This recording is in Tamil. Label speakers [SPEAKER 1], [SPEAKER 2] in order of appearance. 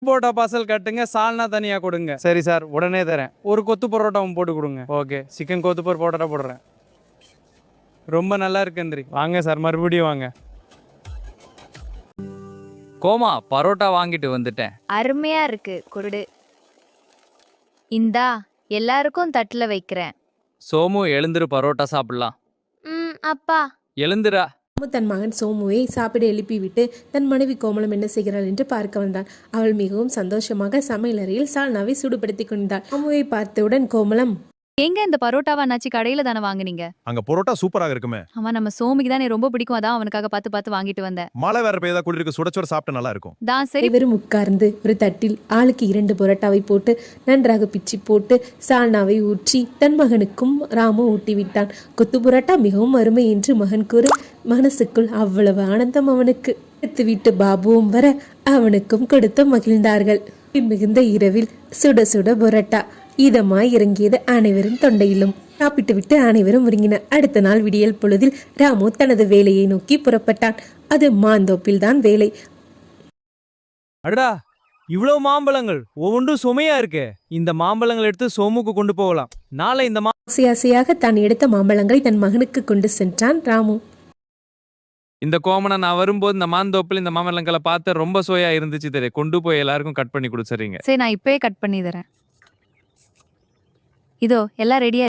[SPEAKER 1] பரோட்டா பார்சல் கட்டுங்க, சால்னா தனியா கொடுங்க. சரி சார், உடனே தரேன். ஒரு கொத்து பரோட்டாவும் போட்டு கொடுங்க. ஓகே, சிக்கன் கொத்து பரோட்டா போடுறேன். ரொம்ப நல்லா இருக்குன்றி. வாங்க சார், மறுபடியும் வாங்க.
[SPEAKER 2] கோமா பரோட்டா வாங்கிட்டு வந்துட்டேன்.
[SPEAKER 3] அருமையா இருக்கு, குருடு. இந்தா, எல்லாருக்கும் தட்டுல வைக்கிறேன்.
[SPEAKER 2] சோமு எழுந்துரு, பரோட்டா சாப்பிடலாம்.
[SPEAKER 3] அப்பா.
[SPEAKER 2] எழுந்துரா.
[SPEAKER 4] தன் மகன் சோமுவை சாப்பிட எழுப்பிவிட்டு தன் மனைவி கோமலம் என்ன செய்கிறாள் என்று பார்க்க வந்தான். அவள் மிகவும் சந்தோஷமாக சமையலறையில் சால்னாவை சூடுபடுத்தி கொண்டாள். சோமுவை பார்த்தவுடன் கோமலம்,
[SPEAKER 3] எங்க இந்த பரோட்டாவா அண்ணாச்சி கடையில தானே வாங்குனீங்க?
[SPEAKER 5] அங்க பரோட்டா சூப்பராக இருக்குமே.
[SPEAKER 3] ஆமா, நம்ம சோமிக்கு தானே ரொம்ப பிடிக்கும், அதான் அவனுக்காக பார்த்து பார்த்து வாங்கிட்டு வந்தேன்.
[SPEAKER 5] மழை வேற பெய்தா குளிருக்கு, சுடச்சோட சாப்பிட்டா நல்லா இருக்கும்.
[SPEAKER 3] தான் சரி.
[SPEAKER 4] வெறும் உட்கார்ந்து ஒரு தட்டில் ஆளுக்கு 2 பரோட்டாவை போட்டு நன்றாக பிச்சு போட்டு சால்னாவை ஊற்றி தன் மகனுக்கும் ராமு ஊட்டிவிட்டான். கொத்து பரோட்டா மிகவும் அருமை என்று மகன் கூற மனசுக்குள் அவ்வளவு ஆனந்தம் அவனுக்கு. விட்டு பாபுவும் வர அவனுக்கும் கொடுத்து மகிழ்ந்தார்கள். மிகுந்த இரவில் சுட சுட பரோட்டா இதமாய் இறங்கியது அனைவரும் தொண்டையிலும். சாப்பிட்டு விட்டு அனைவரும் உறங்கினர். அடுத்த நாள் விடியல் பொழுதில் ராமு தனது வேலையை நோக்கி புறப்பட்டான். அது மாந்தோப்பில் தான் வேலை.
[SPEAKER 1] அடடா, இவ்வளவு மாம்பழங்கள், ஒவ்வொன்றும் சுமையா இருக்கு. இந்த மாம்பழங்கள் எடுத்து சோமுக்கு கொண்டு போகலாம். நாளை இந்த
[SPEAKER 4] ஆசையாக தான் எடுத்த மாம்பழங்களை தன் மகனுக்கு கொண்டு சென்றான் ராமு.
[SPEAKER 2] இந்த கோமனை நான் வரும்போது இந்த மாந்தோப்பில் இந்த மாமல்லங்களை பார்த்து ரொம்ப சோயா இருந்துச்சு தெரியும். கொண்டு போய் எல்லாருக்கும் கட் பண்ணி கொடுத்துறீங்க.
[SPEAKER 3] சரி, நான் இப்பவே கட் பண்ணி தரேன். இதோ எல்லாம் ரெடியா